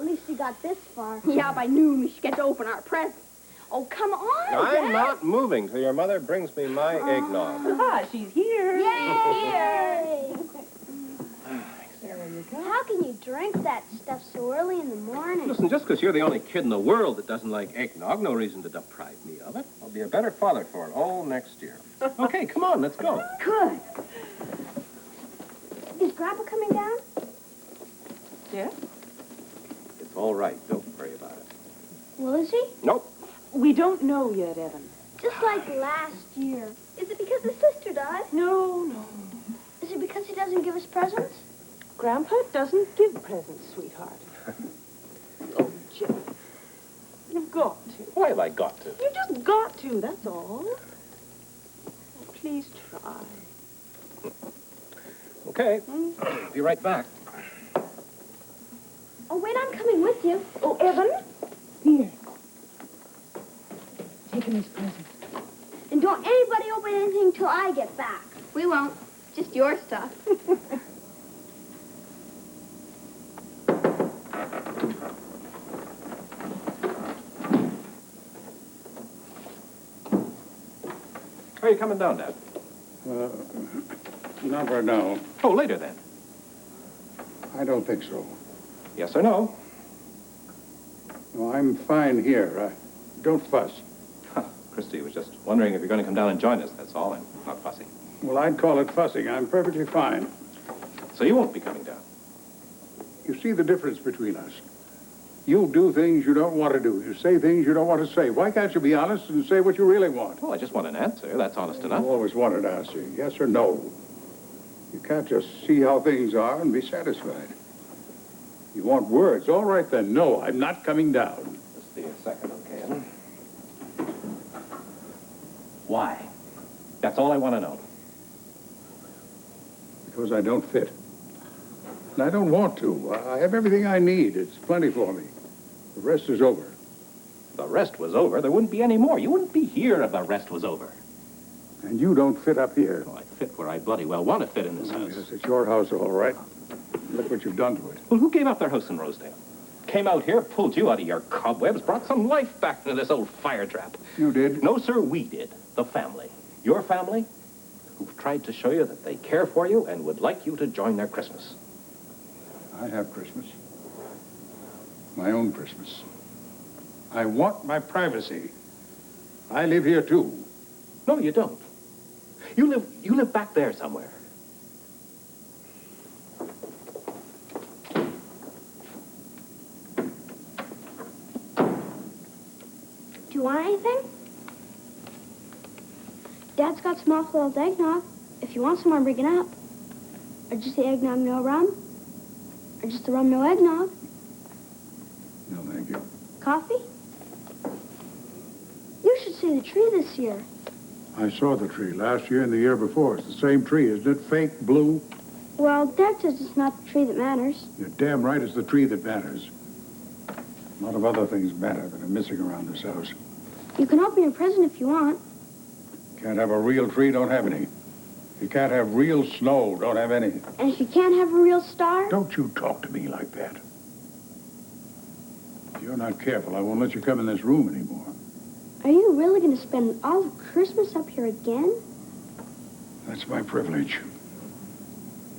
At least you got this far. Yeah, by noon we should get to open our presents. Oh, come on, I'm Dad. not moving till your mother brings me my eggnog. Ah, she's here. Yay! There you go. How can you drink that stuff so early in the morning? Listen, just because you're the only kid in the world that doesn't like eggnog, no reason to deprive me of it. I'll be a better father for it all next year. Okay, come on, let's go. Good. Is Grandpa coming down? Yeah? It's all right. Don't worry about it. Will is he? Nope. We don't know yet, Evan. Just like last year. Is it because his sister died? No. Is it because he doesn't give us presents? Grandpa doesn't give presents, sweetheart. Oh, Jeff. You've got to. Why have I got to? You just got to, that's all. Oh, please try. Okay. Be right back. Oh, wait, I'm coming with you. Oh, Evan? Here. Take him his present. And don't anybody open anything till I get back. We won't. Just your stuff. Are you coming down, Dad? Not right now. Oh, later then. I don't think so. Yes or no? No, I'm fine here. Don't fuss. Christy was just wondering if you're going to come down and join us. That's all. I'm not fussing. Well, I'd call it fussing. I'm perfectly fine. So you won't be coming down? You see the difference between us. You do things you don't want to do. You say things you don't want to say. Why can't you be honest and say what you really want? Well, I just want an answer. That's honest You enough. always want an answer, yes or no. You can't just see how things are and be satisfied. You want words. All right, then. No, I'm not coming down. Just be a second, okay? Why? That's all I want to know. Because I don't fit. And I don't want to. I have everything I need. It's plenty for me. The rest is over. If the rest was over, there wouldn't be any more. You wouldn't be here if the rest was over. And you don't fit up here. Well, I fit where I bloody well want to fit in this house. Yes, it's your house, all right. Look what you've done to it. Well, who gave up their house in Rosedale? Came out here, pulled you out of your cobwebs, brought some life back into this old fire trap. You did? No, sir, we did. The family. Your family, who've tried to show you that they care for you and would like you to join their Christmas. I have Christmas. My own Christmas. I want my privacy. I live here, too. No, you don't. You live back there somewhere. Do you want anything? Dad's got some awful old eggnog. If you want some, I'll bring it up. Or just the eggnog, no rum. Or just the rum, no eggnog. No, thank you. Coffee? You should see the tree this year. I saw the tree last year and the year before. It's the same tree, isn't it? Fake blue? Well, Dad says it's not the tree that matters. You're damn right it's the tree that matters. A lot of other things matter that are missing around this house. You can open your present if you want. Can't have a real tree, don't have any. You can't have real snow, don't have any. And if you can't have a real star... Don't you talk to me like that. If you're not careful, I won't let you come in this room anymore. Are you really going to spend all of Christmas up here again? That's my privilege.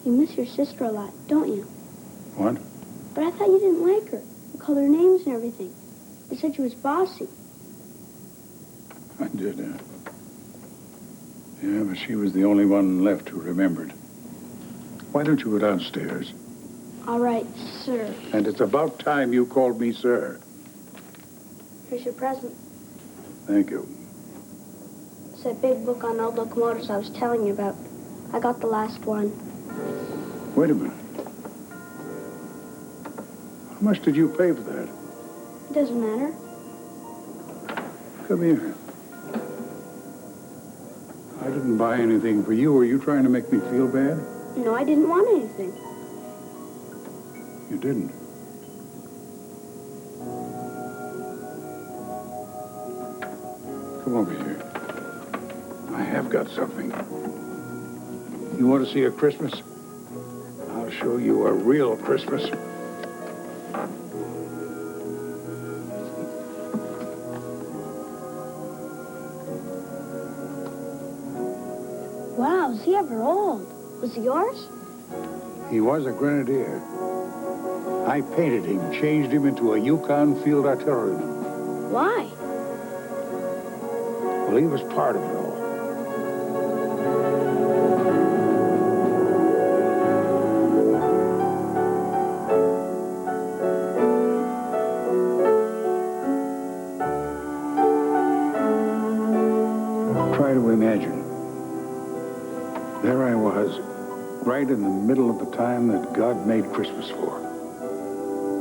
You miss your sister a lot, don't you? What? But I thought you didn't like her. You called her names and everything. You said she was bossy. I did, Yeah, but she was the only one left who remembered. Why don't you go downstairs? All right, sir. And it's about time you called me sir. Here's your present. Thank you. It's that big book on old locomotives I was telling you about. I got the last one. Wait a minute. How much did you pay for that? It doesn't matter. Come here. I didn't buy anything for you. Are you trying to make me feel bad? No, I didn't want anything. You didn't. Come over here. I have got something. You want to see a Christmas? I'll show you a real Christmas. he ever old? Was he yours? He was a grenadier. I painted him, changed him into a Yukon field artilleryman. Why? Well, he was part of it all. Try to imagine. There I was, right in the middle of the time that God made Christmas for.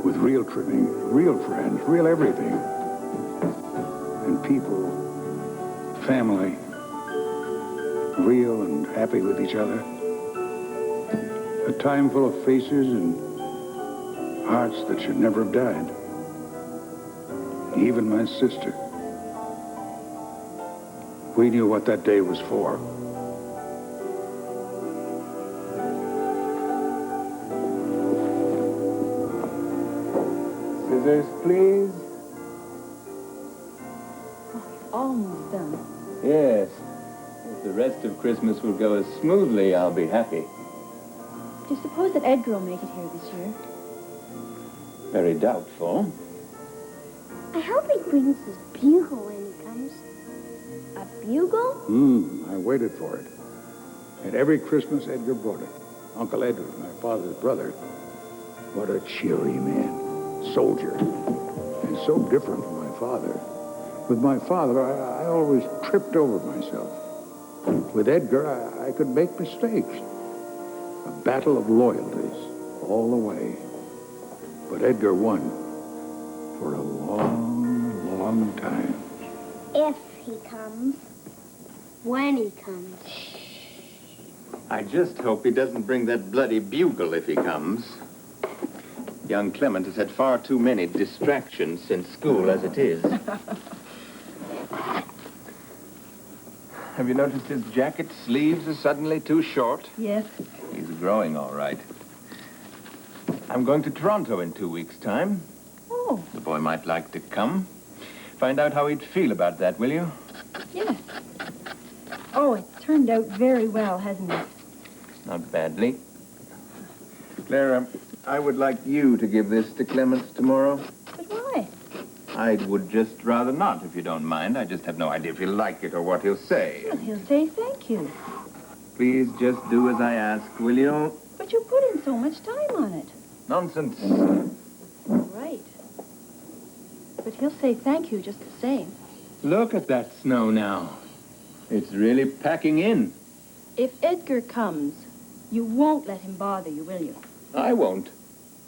With real trimming, real friends, real everything. And people, family, real and happy with each other. A time full of faces and hearts that should never have died. Even my sister. We knew what that day was for. Scissors, please. Almost done. Yes. If the rest of Christmas will go as smoothly, I'll be happy. Do you suppose that Edgar will make it here this year? Very doubtful. I hope he brings his bugle when he comes. A bugle? I waited for it. And every Christmas, Edgar brought it. Uncle Edgar, my father's brother. What a cheery man. Soldier. And so different from my father. With my father, I always tripped over myself. With Edgar, I could make mistakes. A battle of loyalties all the way. But Edgar won for a long, long time. If he comes. When he comes. I just hope he doesn't bring that bloody bugle if he comes. Young Clement has had far too many distractions since school as it is. Have you noticed his jacket sleeves are suddenly too short? Yes. He's growing all right. I'm going to Toronto in 2 weeks' time. Oh, The boy might like to come. Find out how he'd feel about that, will you? yes. Oh, it turned out very well, hasn't it? Not badly. Clara, I would like you to give this to Clements tomorrow. But why? I would just rather not, if you don't mind. I just have no idea if he'll like it or what he'll say. Well, he'll say thank you. Please just do as I ask, will you? But you put in so much time on it. Nonsense. Right. But he'll say thank you just the same. Look at that snow now. It's really packing in. If Edgar comes, you won't let him bother you, will you? I won't.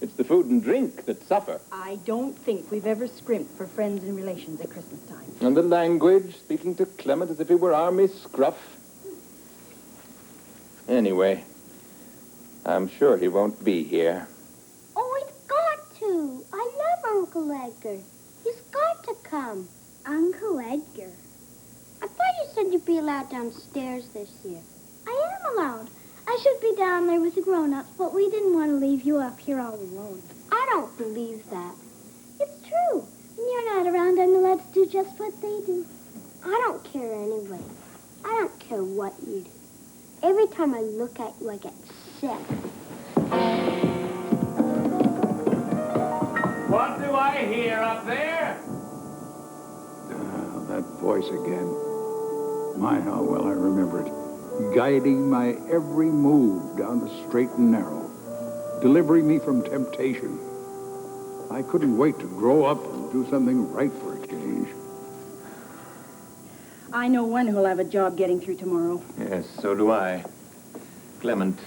It's the food and drink that suffer. I don't think we've ever scrimped for friends and relations at Christmas time. And the language, speaking to Clement as if he were Army Scruff. Anyway, I'm sure he won't be here. Oh, he's got to. I love Uncle Edgar. He's got to come. Uncle Edgar. I thought you said you'd be allowed downstairs this year. I am allowed. I should be down there with the grown-ups, but we didn't want to leave you up here all alone. I don't believe that. It's true. When you're not around, I'm allowed to do just what they do. I don't care anyway. I don't care what you do. Every time I look at you, I get sick. What do I hear up there? That voice again. My, how well I remember it. Guiding my every move down the straight and narrow. Delivering me from temptation. I couldn't wait to grow up and do something right for a change. I know one who'll have a job getting through tomorrow. Yes, so do I. Clement.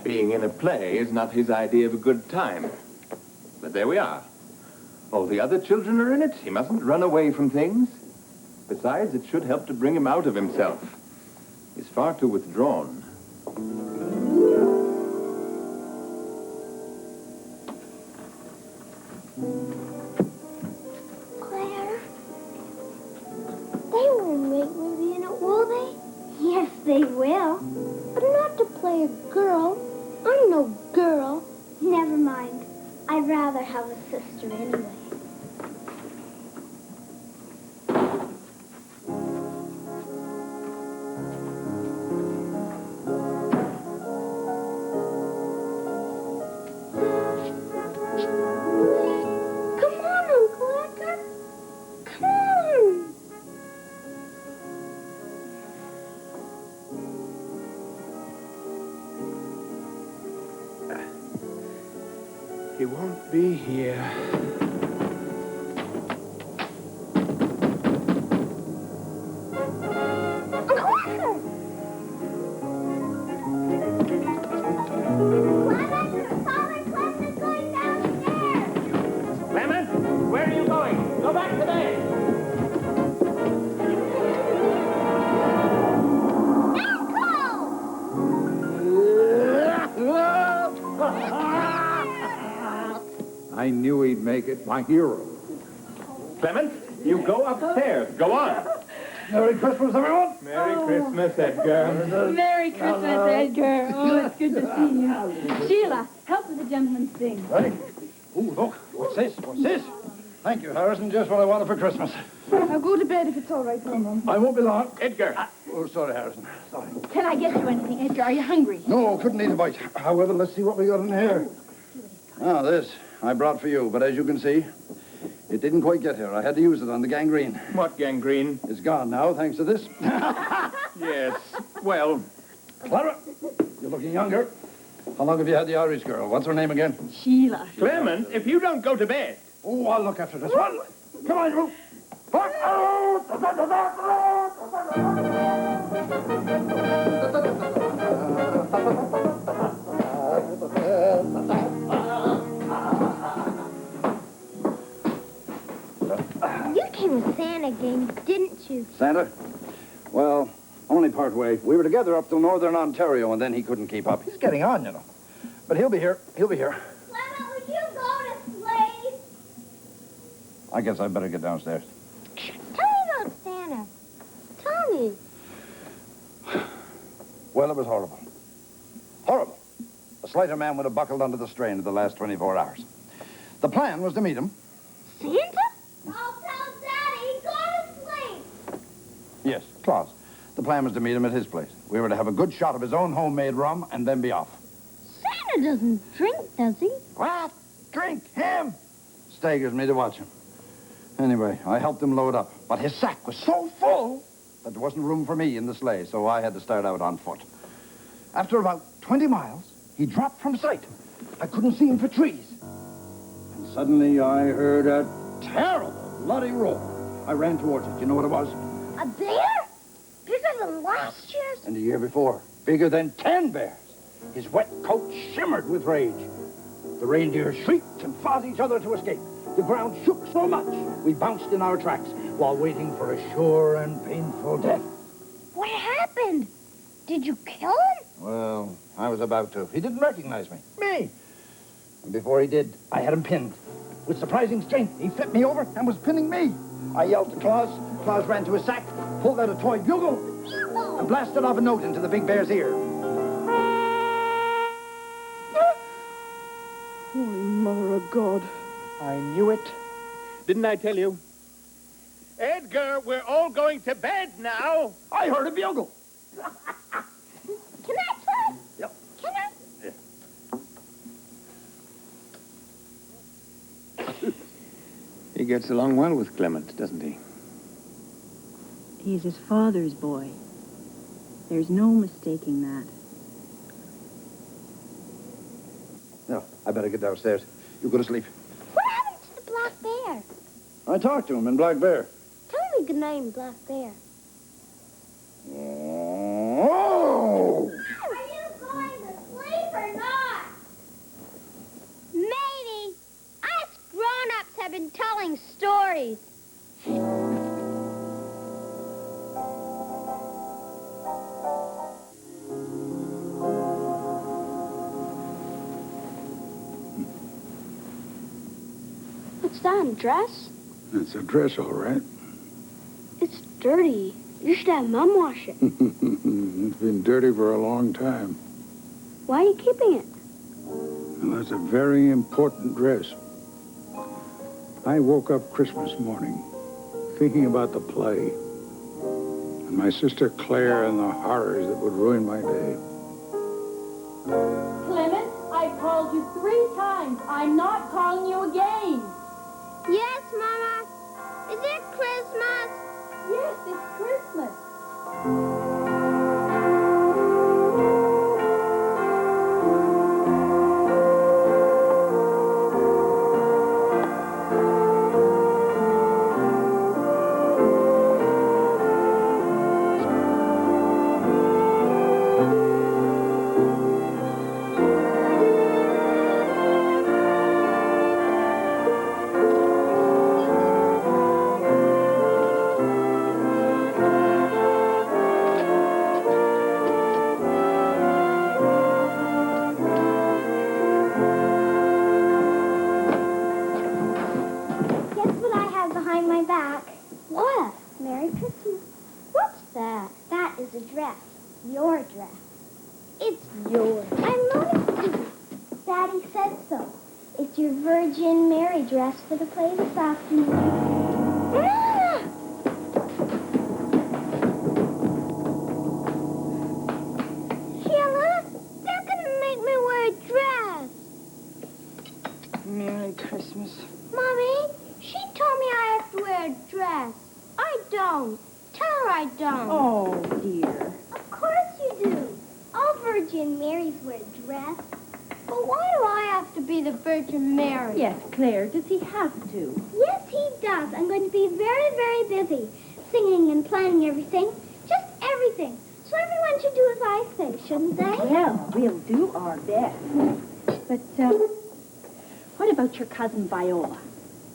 Being in a play is not his idea of a good time. But there we are. All the other children are in it. He mustn't run away from things. Besides, it should help to bring him out of himself. He's far too withdrawn. Claire, they won't make me be in it, will they? Yes, they will. But not to play a girl. I'm no girl. Never mind. I'd rather have a sister anyway. He won't be here. Clement, where are you going? Go back to bed. I knew he'd make it. My hero. Clement, you go upstairs. Go on. Merry Christmas, everyone. Merry Christmas, Edgar. Merry Christmas, Edgar. Oh, it's good to see you. Sheila, help with the gentleman sing. Right. Oh, look. What's this? What's this? Thank you, Harrison. Just what I wanted for Christmas. Now go to bed if it's all right, Mum. I won't be long. Edgar. Oh, sorry, Harrison. Sorry. Can I get you anything, Edgar? Are you hungry? No, couldn't eat a bite. However, let's see what we got in here. Ah, this I brought for you, but as you can see, it didn't quite get here. I had to use it on the gangrene. What gangrene? It's gone now, thanks to this. Yes. Well, Clara, you're looking younger. How long have you had the Irish girl? What's her name again? Sheila. Clement, if you don't go to bed. Oh, I'll look after this one. Come on, you. You came with Santa again, didn't you? Santa? Well, only part way. We were together up to northern Ontario, and then he couldn't keep up. He's getting on, you know. But he'll be here. He'll be here. Clement, would you go to sleep? I guess I better get downstairs. Tell me about Santa. Tell me. Well, it was horrible. Horrible. A slighter man would have buckled under the strain of the last 24 hours. The plan was to meet him. Santa? I'll tell Daddy. Go to sleep. Yes, Claus. The plan was to meet him at his place. We were to have a good shot of his own homemade rum and then be off. Santa doesn't drink, does he? What? Drink? Him? Staggers me to watch him. Anyway, I helped him load up. But his sack was so full that there wasn't room for me in the sleigh, so I had to start out on foot. After about 20 miles, he dropped from sight. I couldn't see him for trees. And suddenly I heard a terrible bloody roar. I ran towards it. You know what it was? A bear? Bigger than last year's? And the year before, bigger than 10 bears. His wet coat shimmered with rage. The reindeer shrieked and fought each other to escape. The ground shook so much, we bounced in our tracks while waiting for a sure and painful death. What happened? Did you kill him? Well, I was about to. He didn't recognize me. Me! And before he did, I had him pinned. With surprising strength, he flipped me over and was pinning me. I yelled to Claus. Claus ran to his sack, pulled out a toy bugle, and blasted off a note into the big bear's ear. Holy Mother of God. I knew it. Didn't I tell you? Edgar, we're all going to bed now. I heard a bugle. Can I try? Yep. Can I? He gets along well with Clement, doesn't he? He's his father's boy. There's no mistaking that. No, I better get downstairs. You go to sleep. What happened to the black bear? I talked to him in Black Bear. Tell me good night in Black Bear. Oh! Are you going to sleep or not? Maybe. Us grown-ups have been telling stories. What's that, a dress? It's a dress, all right. It's dirty. You should have Mom wash it. It's been dirty for a long time. Why are you keeping it? Well, that's a very important dress. I woke up Christmas morning thinking about the play and my sister Claire and the horrors that would ruin my day. Clement, I called you 3 times. I'm not calling you again. Yes, Mama. Is it Christmas? Yes, it's Christmas. said so. It's your Virgin Mary dress for the play this afternoon. Ah! Sheila, they're going to make me wear a dress. Merry Christmas. Mommy, she told me I have to wear a dress. I don't. Tell her I don't. Oh, dear. Of course you do. All Virgin Marys wear dress. But why do I have to be the Virgin Mary? Yes, Claire, does he have to? Yes, he does. I'm going to be very, very busy. Singing and planning everything. Just everything. So everyone should do as I say, shouldn't they? Well, we'll do our best. But, what about your cousin Viola?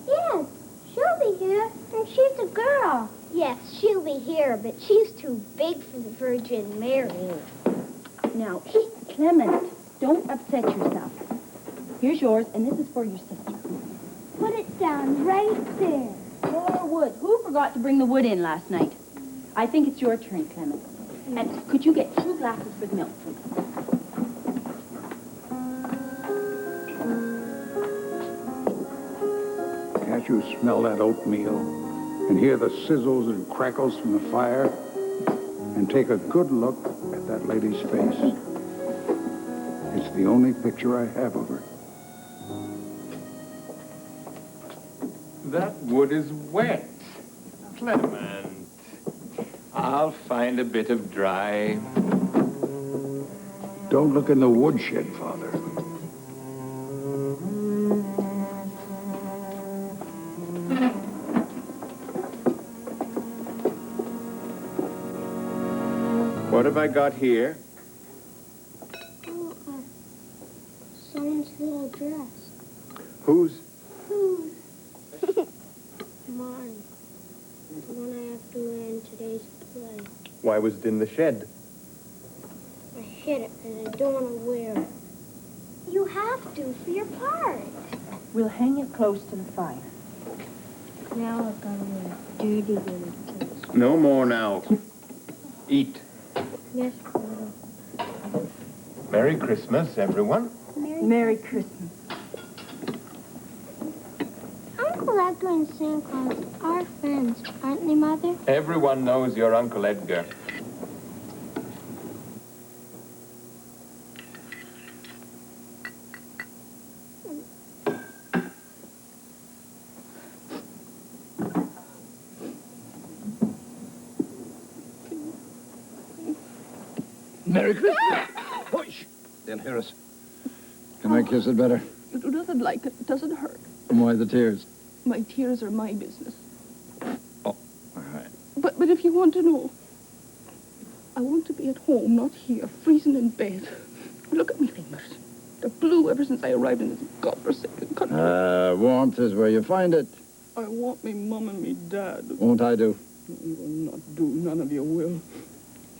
Yes, she'll be here. And she's a girl. Yes, she'll be here, but she's too big for the Virgin Mary. Now, Clement, don't upset yourself. Here's yours, and this is for your sister. Put it down right there. More wood. Who forgot to bring the wood in last night? I think it's your turn, Clement. And could you get 2 glasses for the milk, please? Can't you smell that oatmeal and hear the sizzles and crackles from the fire? And take a good look at that lady's face. It's the only picture I have of her. That wood is wet. Clement. I'll find a bit of dry. Don't look in the woodshed, Father. What have I got here? Oh, someone's little dress. Whose? Mine. The one I have to wear in today's play. Why was it in the shed? I hid it and I don't want to wear it. You have to for your part. We'll hang it close to the fire. Now I've got to wear dirty little dress. No more now. Eat. Yes, Father. Merry Christmas, everyone. Merry Christmas. Uncle Edgar and Santa Claus are friends, aren't they, Mother? Everyone knows your Uncle Edgar. Merry Christmas. Push. They'll hear us. Can I kiss it better? You doesn't like it. It doesn't hurt. And why the tears? My tears are my business. Oh, all right. But if you want to know, I want to be at home, not here, freezing in bed. Look at my fingers. They're blue ever since I arrived in this godforsaken country. Warmth is where you find it. I want me mum and me dad. Won't I do? No, you will not do. None of you will.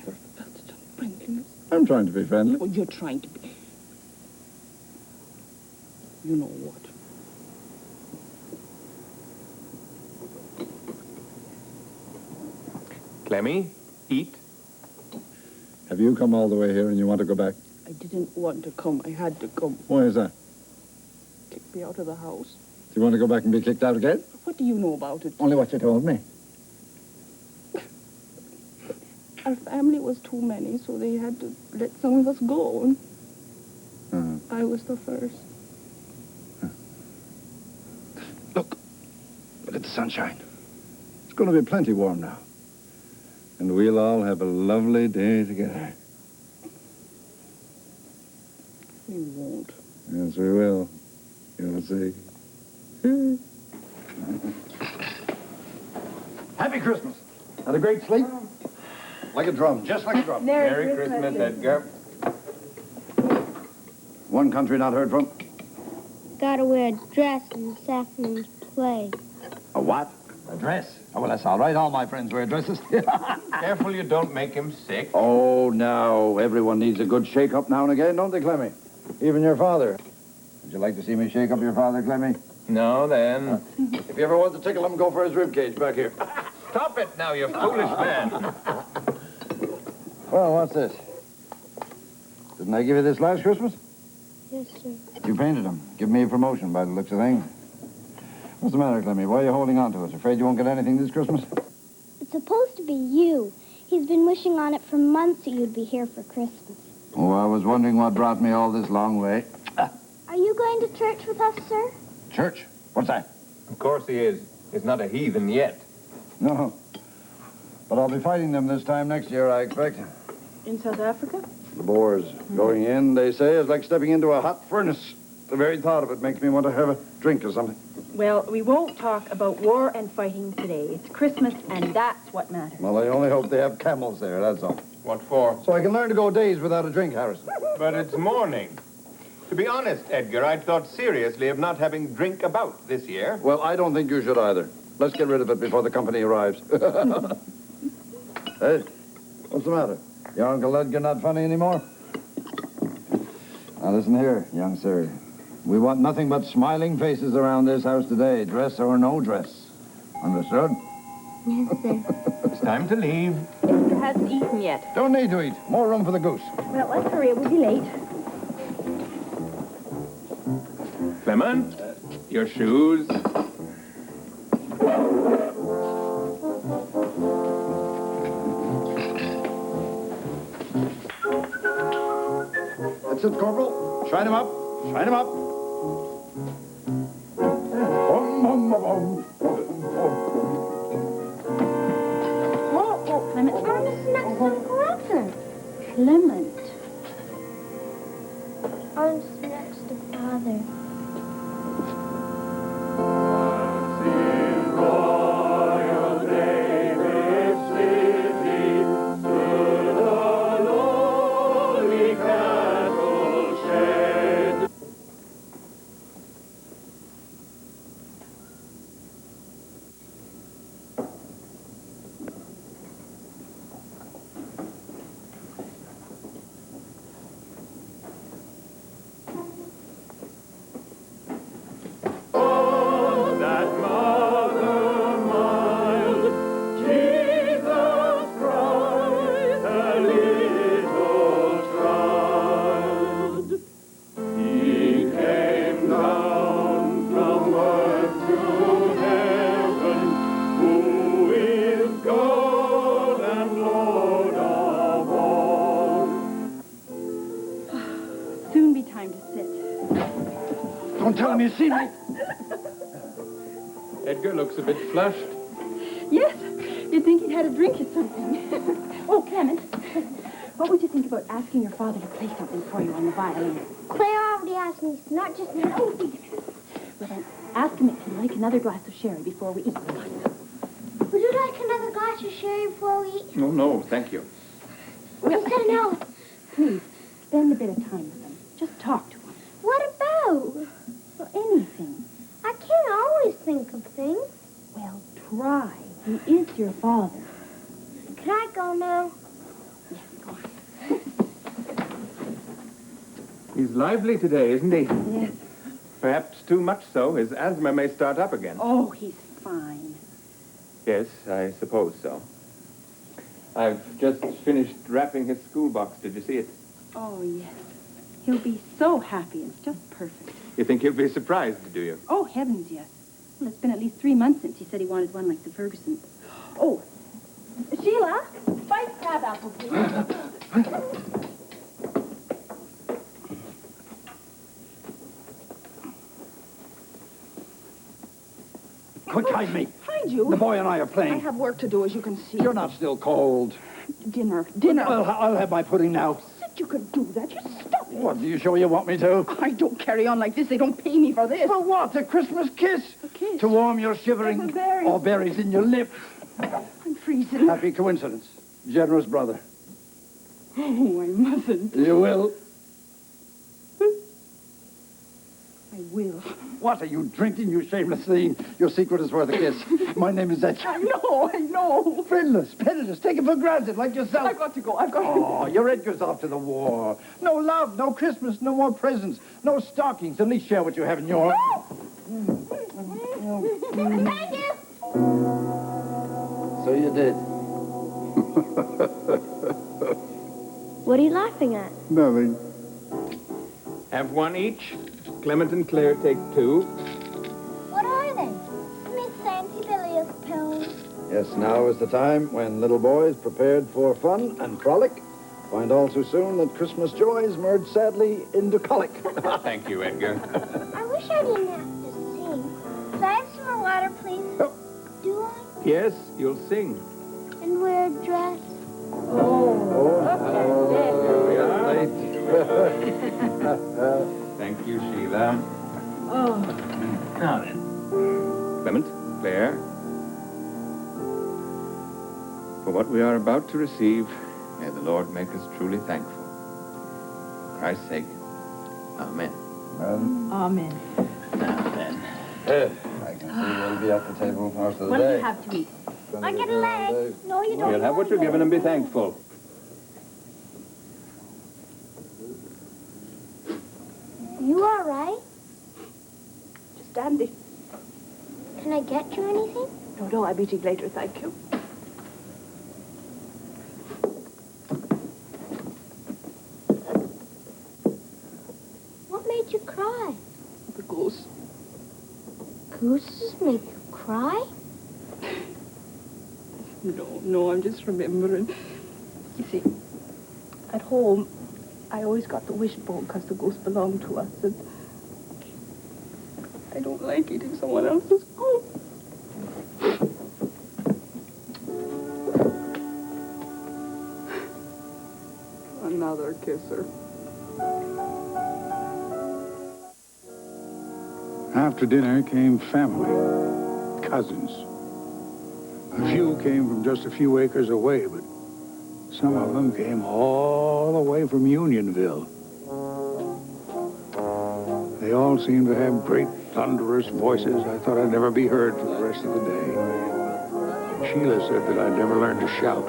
Ever felt such friendliness? I'm trying to be friendly. Oh, you're trying to be. You know what? Clemmy, eat. Have you come all the way here and you want to go back? I didn't want to come. I had to come. Why is that? Kick me out of the house. Do you want to go back and be kicked out again? What do you know about it? Only what you told me. Our family was too many, so they had to let some of us go. I was the first. Look at the sunshine. It's going to be plenty warm now. And we'll all have a lovely day together. We won't. Yes, we will. You'll see. Happy Christmas. Had a great sleep? Like a drum, just like a drum. Merry Christmas, Edgar. One country not heard from? Gotta wear a dress in this afternoon's play. A what? A dress? Oh, well, that's all right. All my friends wear dresses. Careful you don't make him sick. Oh, no. Everyone needs a good shake-up now and again, don't they, Clemmy? Even your father. Would you like to see me shake up your father, Clemmy? No, then. If you ever want to tickle him, go for his ribcage back here. Stop it now, you foolish man. Well, what's this? Didn't I give you this last Christmas? Yes, sir. You painted him. Give me a promotion by the looks of things. What's the matter, Clemmy? Why are you holding on to it? Afraid you won't get anything this Christmas? It's supposed to be you. He's been wishing on it for months that you'd be here for Christmas. Oh, I was wondering what brought me all this long way. Are you going to church with us, sir? Church? What's that? Of course he is. He's not a heathen yet. No. But I'll be fighting them this time next year, I expect. In South Africa? The Boers. Going in, they say, is like stepping into a hot furnace. The very thought of it makes me want to have a drink or something. Well, we won't talk about war and fighting today. It's Christmas, and that's what matters. Well, I only hope they have camels there, that's all. What for? So I can learn to go days without a drink, Harrison. But it's morning. To be honest, Edgar, I'd thought seriously of not having drink about this year. Well, I don't think you should either. Let's get rid of it before the company arrives. Hey, what's the matter? Your Uncle Edgar not funny anymore? Now listen here, young sir. We want nothing but smiling faces around this house today, dress or no dress. Understood? Yes, sir. It's time to leave. Edgar hasn't eaten yet. Don't need to eat. More room for the goose. Well, let's hurry. We'll be late. Clement, your shoes. That's it, Corporal. Shine him up. Shine him up. Oh, Clement. Honest next to Father. Clement. Honest next to Father. Soon be time to sit. Don't tell him you see me. Edgar looks a bit flushed. Yes, you'd think he'd had a drink or something. Oh, Clement, what would you think about asking your father to play something for you on the violin? Claire already asked me, not just me. Oh, Well, then, ask him if he'd like another glass of sherry before we eat. would you like another glass of sherry before we eat? No, no, thank you. You said no. Please, spend a bit of time with him. Just talk to him. What about? Well, anything. I can't always think of things. Well, try. He is your father. Can I go now? Yes, go on. He's lively today, isn't he? Yes. Perhaps too much so. His asthma may start up again. Oh, he's fine. Yes, I suppose so. I've just finished wrapping his school box. Did you see it? Oh, yes. He'll be so happy. It's just perfect. You think he'll be surprised, do you? Oh, heavens, yes. Well, it's been at least 3 months since he said he wanted one like the Fergusons. Oh, Sheila, spiced crab apple, please. Quick, hide me. Hide you? The boy and I are I playing. have work to do, as you can see. You're not still cold. Dinner. I'll have my pudding now. Said you could do that. You stop it. What, are you sure you want me to? I don't carry on like this. They don't pay me for this. For what? A Christmas kiss? A kiss? To warm your shivering berries. or berries in your lip. I'm freezing. Happy coincidence. Generous brother. Oh, I mustn't. You will. I will. What are you drinking, you shameless thing? Your secret is worth a kiss. My name is Etch. I know. Friendless, penniless, take it for granted, like yourself. I've got to go. I've got to Oh, your Edgar's off to the war. No love, no Christmas, no more presents, no stockings. At least share what you have in your... Thank you. So you did. What are you laughing at? Nothing. Have one each. Clement and Claire take 2. What are they? Miss Santibelius pills. Yes, now is the time when little boys prepared for fun and frolic find all too soon that Christmas joys merge sadly into colic. Thank you, Edgar. I wish I didn't have to sing. Could I have some more water, please? Oh. Do I? Yes, you'll sing. And wear a dress? Thank you, Sheila. Oh. Now then. Clement, Claire. For what we are about to receive, may the Lord make us truly thankful. For Christ's sake. Amen. Amen. Now then. I can see we'll be at the table most of the What do day. you have to eat? I get a leg. No, you don't. You'll have what you're given and be thankful. You all right? Just dandy. Can I get you anything? No, I'll be eating later, thank you. What made you cry? The goose. Gooses make you cry? No, I'm just remembering. You see, at home, I always got the wishbone because the goose belonged to us, and I don't like eating someone else's goose. Another kisser. After dinner came family, cousins. A few came from just a few acres away, but some of them came all the way from Unionville. They all seemed to have great, thunderous voices. I thought I'd never be heard for the rest of the day. Sheila said that I'd never learn to shout.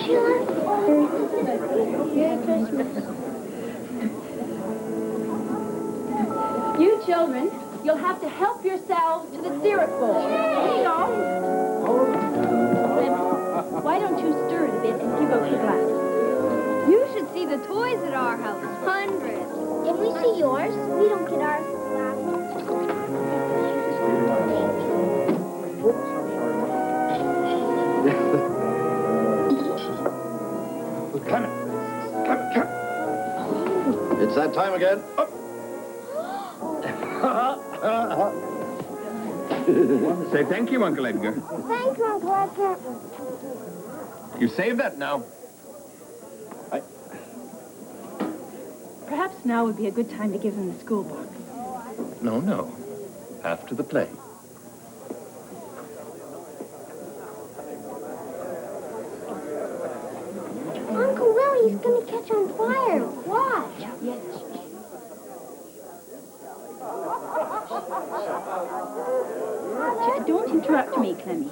Sheila? Merry Christmas. You children, you'll have to help yourselves to the syrup bowl. Hang on. Why don't you stir it a bit and give out your glasses? You should see the toys at our house. Hundreds. Did we see yours? We don't get ours It's that time again. Say thank you, Uncle Edgar. Thank you, Uncle Edgar. You save that now. Perhaps now would be a good time to give them the school book. No. After the play. Uncle Willie's gonna catch on fire. Watch. Don't interrupt me, Clemmy.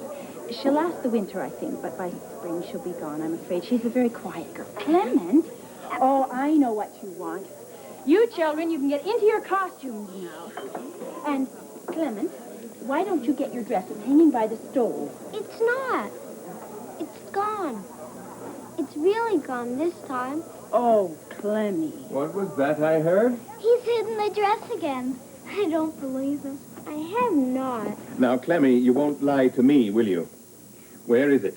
She'll last the winter, I think, but by spring she'll be gone, I'm afraid. She's a very quiet girl. Clement? Oh, I know what you want. You children, you can get into your costumes now. And, Clement, why don't you get your dress? It's hanging by the stove. It's not. It's gone. It's really gone this time. Oh, Clemmy. What was that I heard? He's hidden the dress again. I don't believe him. I have not. Now, Clemmy, you won't lie to me, will you? Where is it?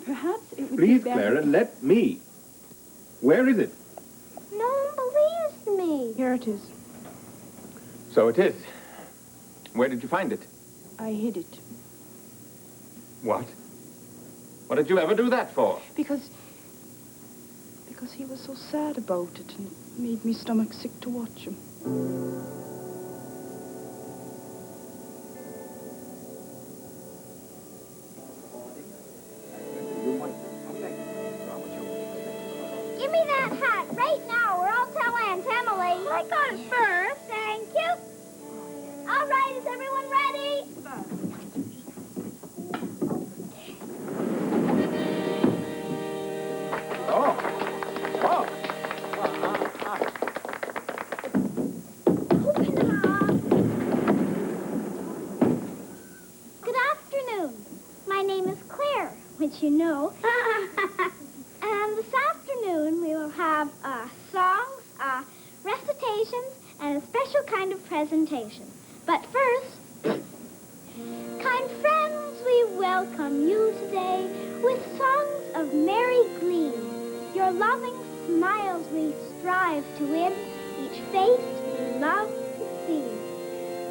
Perhaps it would Please, be better... Clara, let me. Where is it? No one believes me. Here it is. So it is. Where did you find it? I hid it. What? What did you ever do that for? Because he was so sad about it, and it made me stomach sick to watch him. Give me that hat right now, or I'll tell Aunt Emily. I got it first. Thank you. All right, is everyone ready? Open up. Good afternoon. My name is Claire, which you know. presentation. But first, kind friends, we welcome you today with songs of merry glee. Your loving smiles we strive to win, each face we love to see.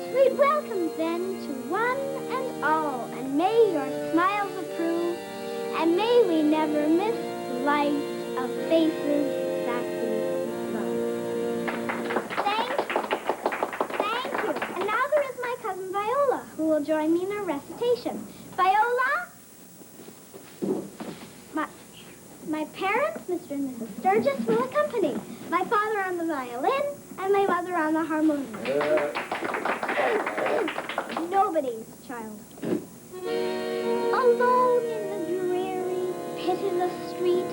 Sweet welcome then to one and all, and may your smiles approve, and may we never miss the light of faces that we love. Thank you. And now there is my cousin Viola, who will join me in a recitation. Viola? My parents, Mr. and Mrs. Sturgis, will accompany. My father on the violin, and my mother on the harmonium. Nobody's child. Alone in the dreary, pitiless street,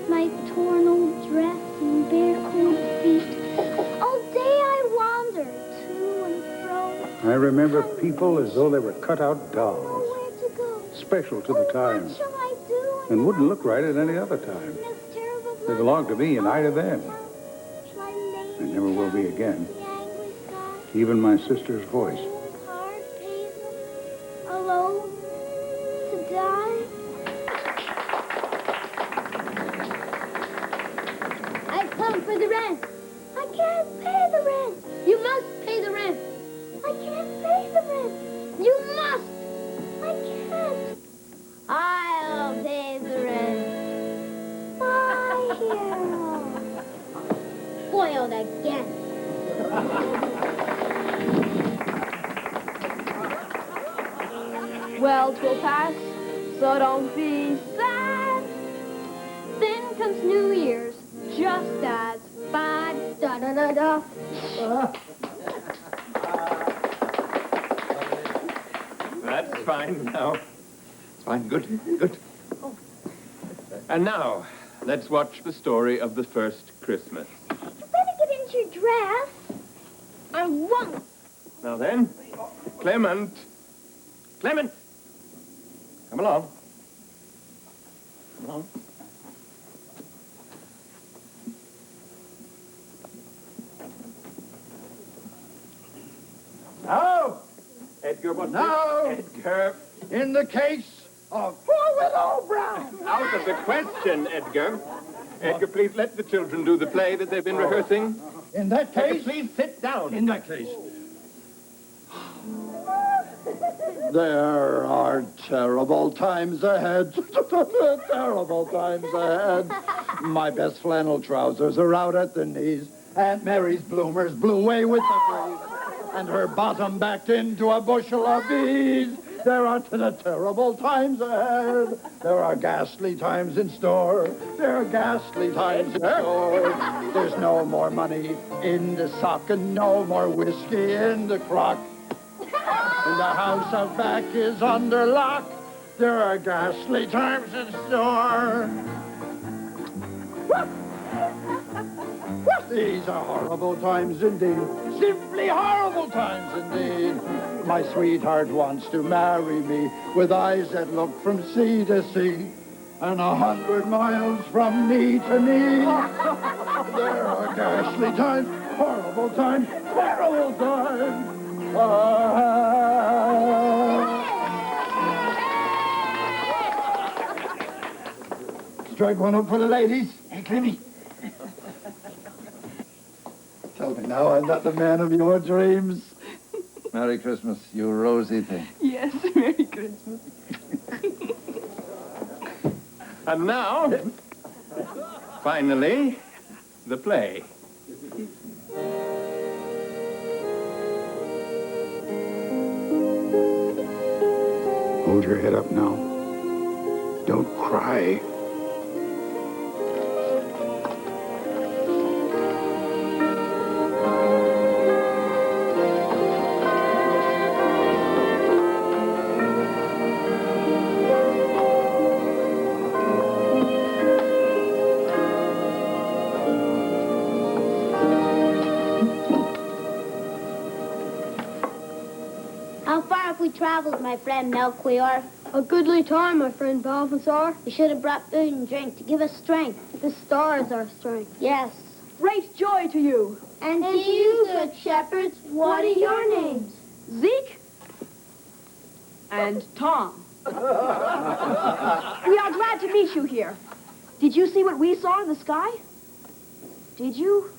my torn old dress and bare cold feet. All day I wandered to and fro. I remember people as though they were cut out dolls, Nowhere to go. special to the time, What shall I do? and wouldn't look right at any other time. This terrible They belonged to me and I to them. Shall I lay And never will be again. the angry sky? Even my sister's voice. Hard pavement, alone to die. I've come for the rent. I can't pay the rent. You must pay the rent. I can't pay the rent. You must. I can't. I'll pay the rent. My hero. Spoiled again. Well, 'twill pass, so don't be sad. Then comes New Year's, just as bad. Da da da da. That's fine now. It's fine. Good. Good. And now, let's watch the story of the first Christmas. You better get into your dress. I won't. Now then, Clement. Clement! Come along. Come along. Now! Edgar, what's Now! this? Edgar! In the case of poor widow Brown. Out of the question, Edgar. Edgar, please let the children do the play that they've been rehearsing. In that Edgar, case, please sit down. in that case, there are terrible times ahead. Terrible times ahead. My best flannel trousers are out at the knees. Aunt Mary's bloomers blew away with the breeze, and her bottom backed into a bushel of bees. There are terrible times ahead. There are ghastly times in store. There are ghastly times in store. There's no more money in the sock and no more whiskey in the crock. And the house out back is under lock. There are ghastly times in store. These are horrible times indeed. Simply horrible times indeed. My sweetheart wants to marry me with eyes that look from sea to sea and 100 miles from knee to knee. There are ghastly times, horrible times, terrible times. Strike one up for the ladies. Hey, Clemmy. Tell me now I'm not the man of your dreams. Merry Christmas, you rosy thing. Yes, Merry Christmas. And now, finally, the play. Hold your head up now. Don't cry. How far have we traveled, my friend Melchior? A goodly time, my friend Balthazar. You should have brought food and drink to give us strength. The stars are strength. Yes, Great joy to you. And to you, good shepherds, what are your names? Zeke and Tom. We are glad to meet you here. Did you see what we saw in the sky? Did you?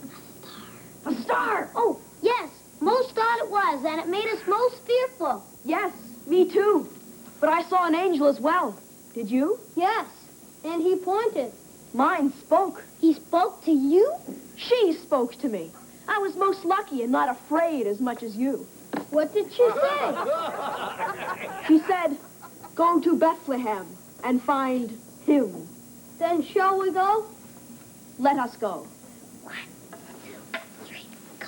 A star. Oh, yes. Most thought it was, and it made us most fearful. Yes, me too. But I saw an angel as well. Did you? Yes, and he pointed. Mine spoke. He spoke to you? She spoke to me. I was most lucky and not afraid as much as you. What did she say? She said, go to Bethlehem and find him. Then shall we go? Let us go. 1, 2, 3, go.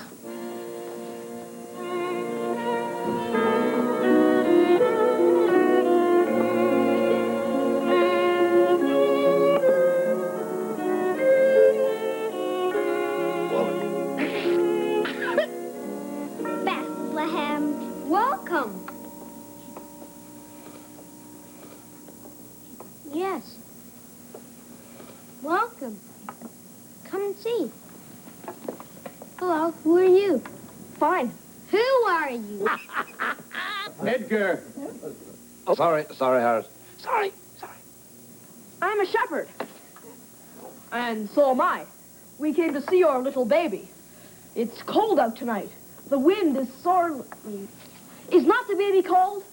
Bethlehem, welcome. Yes. Welcome. Come and see. Hello, who are you? Fine. Who are you? Edgar! Oh, sorry, Harris. Sorry. I'm a shepherd. And so am I. We came to see your little baby. It's cold out tonight. The wind is sorely... Is not the baby cold?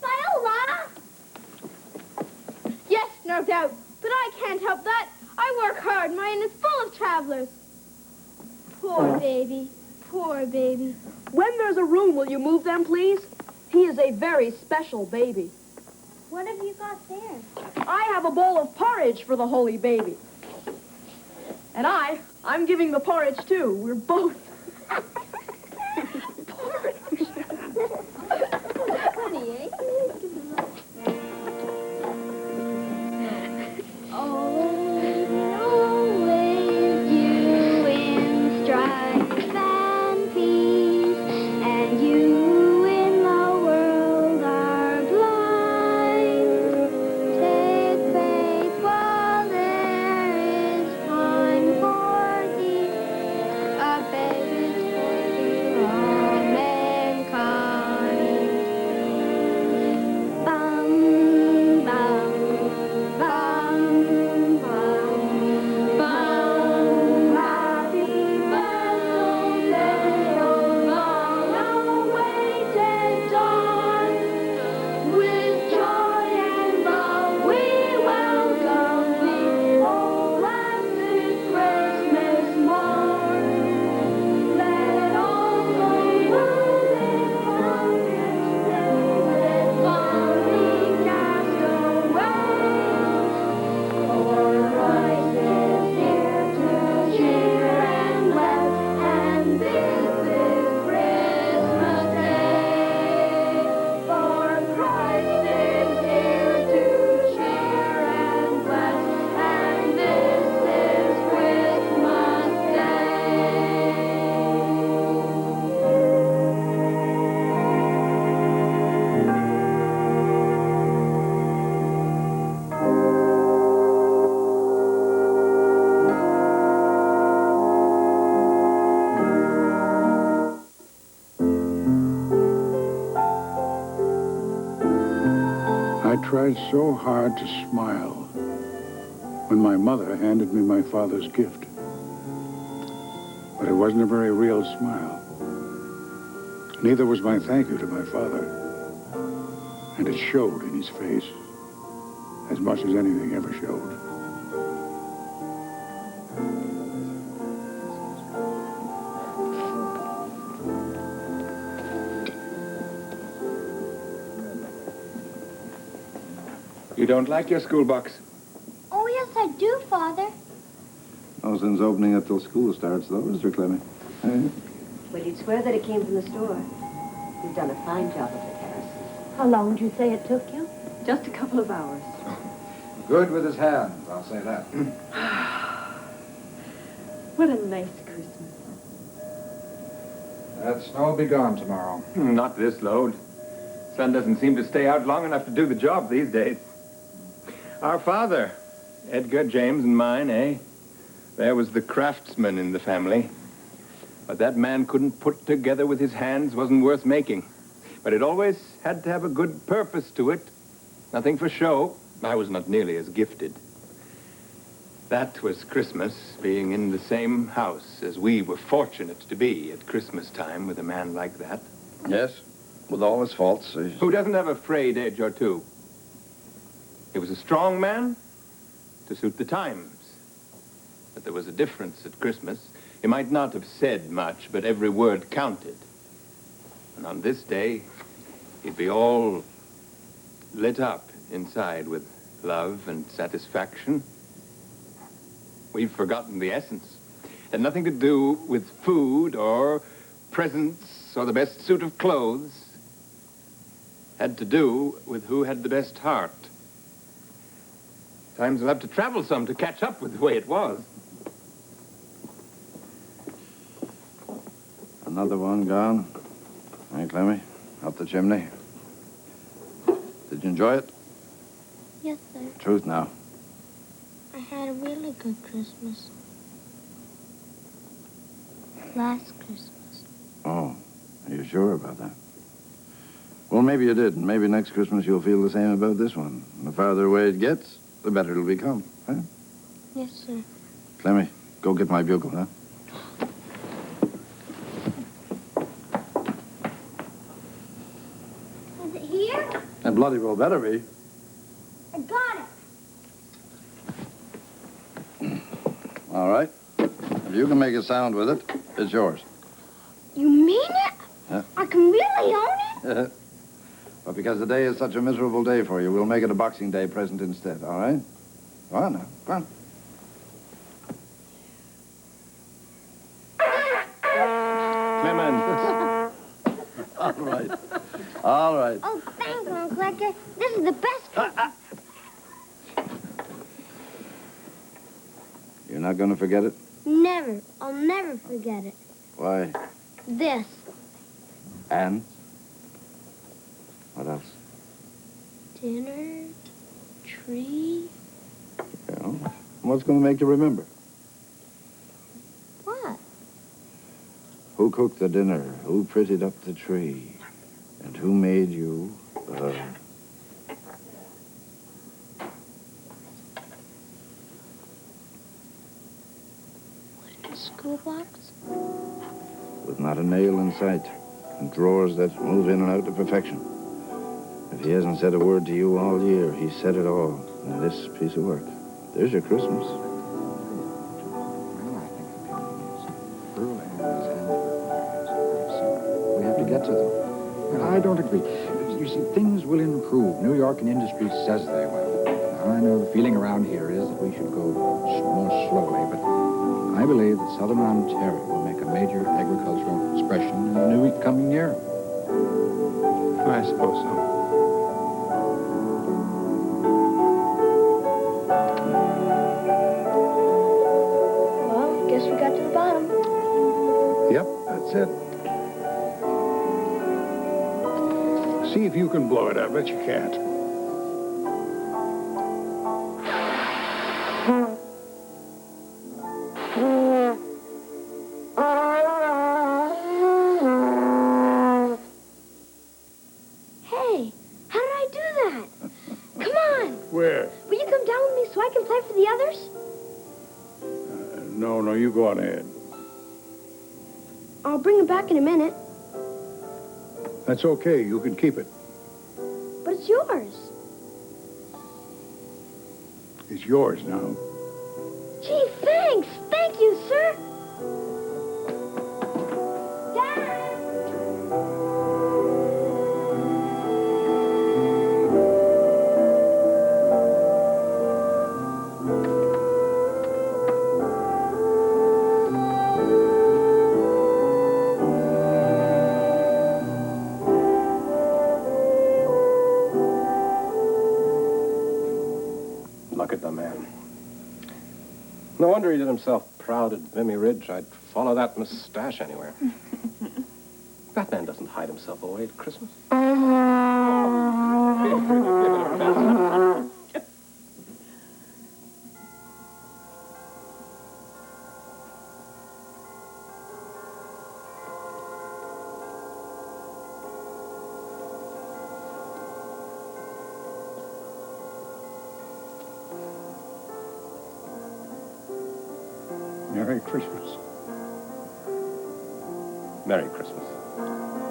Viola! Yes, no doubt. But I can't help that. I work hard. My inn is full of travelers. Poor baby. Poor baby. When there's a room, will you move them, please? He is a very special baby. What have you got there? I have a bowl of porridge for the holy baby. And I'm giving the porridge, too. We're both... porridge. Funny, eh? Always you in strife and peace, and you in the world are blind. Take faith while there is time for thee, a baby's for all mankind. Bum, bum, bum, bum, bum. Happy birthday, oh long-awaited dawn. With joy and love we welcome thee, oh blessed Christmas morn. Let all the worldly darkness let folly cast away. For Christ is here to cheer and bless, and this is Christmas Day. For Christ is here to cheer and bless, and this is Christmas Day. I tried so hard to smile when my mother handed me my father's gift. But it wasn't a very real smile. Neither was my thank you to my father. And it showed in his face as much as anything ever showed. You don't like your school box? Oh, yes, I do, Father. No sense opening it till school starts, though, Mr. Clemmy. Well, you'd swear that it came from the store. You've done a fine job of it, Harris. How long did you say it took you? Just a couple of hours. Good with his hands, I'll say that. What a nice Christmas. That snow will be gone tomorrow. Not this load. Sun doesn't seem to stay out long enough to do the job these days. Our father, Edgar, James, and mine, eh? There was the craftsman in the family. What that man couldn't put together with his hands wasn't worth making. But it always had to have a good purpose to it. Nothing for show. I was not nearly as gifted. That was Christmas, being in the same house as we were fortunate to be at Christmas time with a man like that. Yes, with all his faults. Who doesn't have a frayed edge or two? He was a strong man to suit the times. But there was a difference at Christmas. He might not have said much, but every word counted. And on this day, he'd be all lit up inside with love and satisfaction. We've forgotten the essence. It had nothing to do with food or presents or the best suit of clothes. It had to do with who had the best heart. Times we'll have to travel some to catch up with the way it was. Another one gone. Hey, Clemmy, up the chimney. Did you enjoy it? Yes, sir. Truth now. I had a really good Christmas. Last Christmas. Oh, are you sure about that? Well, maybe you did. Maybe next Christmas you'll feel the same about this one. And the farther away it gets, the better it'll become, huh? Yes, sir. Clemmy, go get my bugle, huh? Is it here? And bloody well better be. I got it. All right. If you can make a sound with it, it's yours. You mean it? Yeah. I can really own it? But because the day is such a miserable day for you, we'll make it a Boxing Day present instead, all right? Go on now, go on. Clement. All right. All right. Oh, thank you, Uncle Edgar. This is the best Christmas. You're not going to forget it? Never. I'll never forget it. Why? This. And? What else? Dinner. Tree. Yeah. What's going to make you remember? What? Who cooked the dinner? Who prettied up the tree? And who made you? A school box? With not a nail in sight. And drawers that move in and out to perfection. If he hasn't said a word to you all year, he's said it all in this piece of work. There's your Christmas. We have to get to them. Well, I don't agree. You see, things will improve. New York and industry says they will. Now, I know the feeling around here is that we should go more slowly, but I believe that southern Ontario will make a major agricultural expression in the new coming year. I suppose so. Well, guess we got to the bottom. Yep, that's it. See if you can blow it. I bet you can't. Hey, how did I do that? Come on. Where? Will you come down with me so I can play for the others? No, you go on ahead. I'll bring it back in a minute. That's okay. You can keep it. But it's yours. It's yours now. Gee, thanks. Thank you, sir. Dad! Look at the man. No wonder he did himself proud at Vimy Ridge. I'd follow that mustache anywhere. That man doesn't hide himself away at Christmas. Merry Christmas. Merry Christmas.